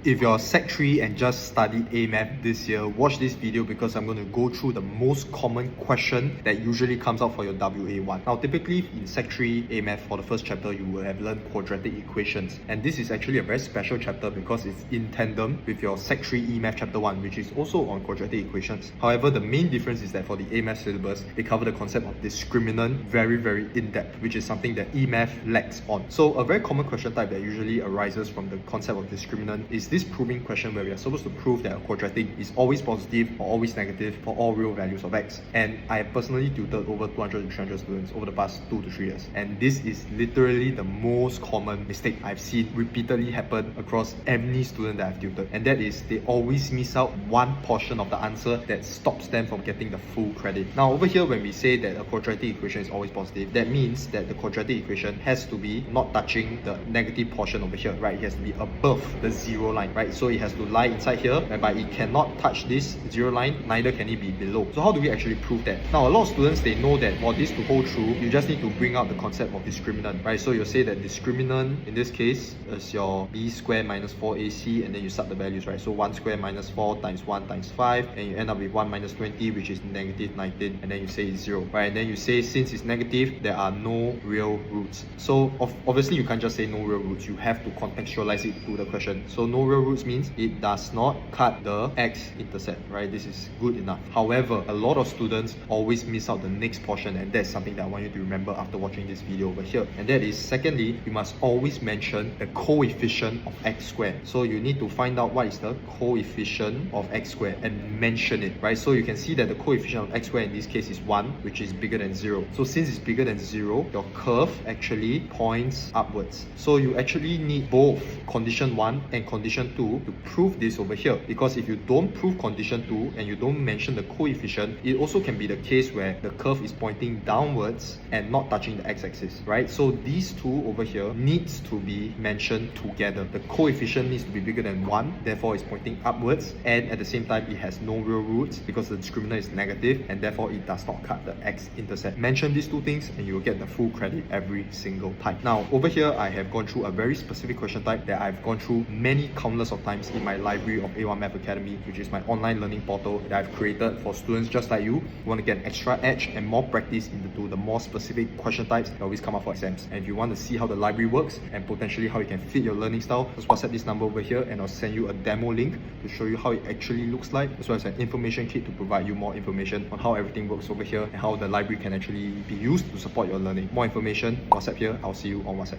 If you're Sec 3 and just studied A Math this year, watch this video because I'm going to go through the most common question that usually comes out for your WA1. Now, typically in Sec 3 A Math, for the first chapter, you will have learned quadratic equations. And this is actually a very special chapter because it's in tandem with your Sec 3 E Math chapter 1, which is also on quadratic equations. However, the main difference is that for the A Math syllabus, they cover the concept of discriminant very in-depth, which is something that E Math lacks on. So a very common question type that usually arises from the concept of discriminant is this proving question where we are supposed to prove that a quadratic is always positive or always negative for all real values of x. And I have personally tutored over 200 to 300 students over the past 2 to 3 years. And this is literally the most common mistake I've seen repeatedly happen across any student that I've tutored. And that is they always miss out one portion of the answer that stops them from getting the full credit. Now over here, when we say that a quadratic equation is always positive, that means that the quadratic equation has to be not touching the negative portion over here, right? It has to be above the zero line, right? So it has to lie inside here, whereby it cannot touch this zero line, neither can it be below. So how do we actually prove that? Now, a lot of students, they know that for this to hold true, you just need to bring out the concept of discriminant, right? So you'll say that discriminant, in this case, is your b squared minus 4ac, and then you sub the values, right? So 1 squared minus 4 times 1 times 5, and you end up with 1 minus 20, which is negative 19, and then you say it's 0, right? And then you say, since it's negative, there are no real roots. So obviously, you can't just say no real roots. You have to contextualize it to the question. So no real roots means it does not cut the x-intercept, right? This is good enough. However, a lot of students always miss out the next portion, and that's something that I want you to remember after watching this video over here. And that is, secondly, you must always mention the coefficient of x squared. So you need to find out what is the coefficient of x squared and mention it, right? So you can see that the coefficient of x squared in this case is 1, which is bigger than 0. So since it's bigger than 0, your curve actually points upwards. So you actually need both condition 1 and condition 2 to prove this over here, because if you don't prove condition 2 and you don't mention the coefficient, it also can be the case where the curve is pointing downwards and not touching the x-axis, right? So these two over here needs to be mentioned together. The coefficient needs to be bigger than 1, therefore it's pointing upwards, and at the same time it has no real roots because the discriminant is negative, and therefore it does not cut the x-intercept. Mention these two things and you will get the full credit every single time. Now over here, I have gone through a very specific question type that I've gone through many countless of times in my library of A1 Math Academy, which is my online learning portal that I've created for students just like you who want to get an extra edge and more practice into the more specific question types that always come up for exams. And if you want to see how the library works and potentially how you can fit your learning style, just WhatsApp this number over here and I'll send you a demo link to show you how it actually looks like, as well as an information kit to provide you more information on how everything works over here and how the library can actually be used to support your learning. More information, WhatsApp here. I'll see you on WhatsApp.